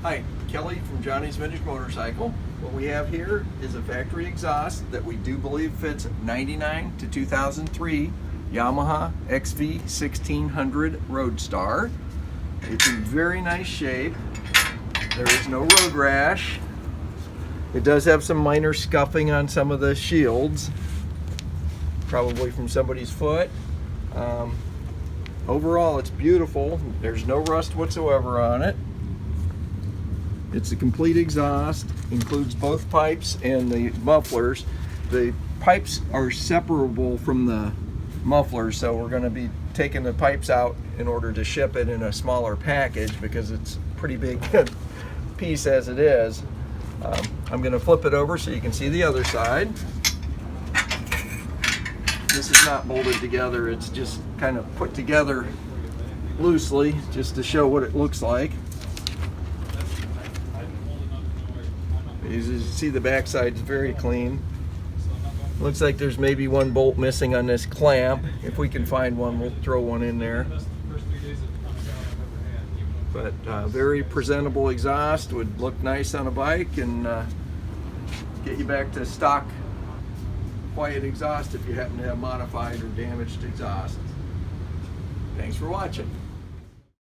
Hi, Kelly from Johnny's Vintage Motorcycle. What we have here is a factory exhaust that we do believe fits 99 to 2003 Yamaha XV1600 ROADSTAR. It's in very nice shape. There is no road rash. It does have some minor scuffing on some of the shields, probably from somebody's foot. Overall, it's beautiful. There's no rust whatsoever on it. It's a complete exhaust, includes both pipes and the mufflers. The pipes are separable from the mufflers, so we're going to be taking the pipes out in order to ship it in a smaller package because it's a pretty big piece as it is. I'm going to flip it over so you can see the other side. This is not bolted together, it's just kind of put together loosely just to show what it looks like. As you see, the backside is very clean. Looks like there's maybe one bolt missing on this clamp. If we can find one, we'll throw one in there. But very presentable exhaust, would look nice on a bike and get you back to stock quiet exhaust if you happen to have modified or damaged exhaust. Thanks for watching.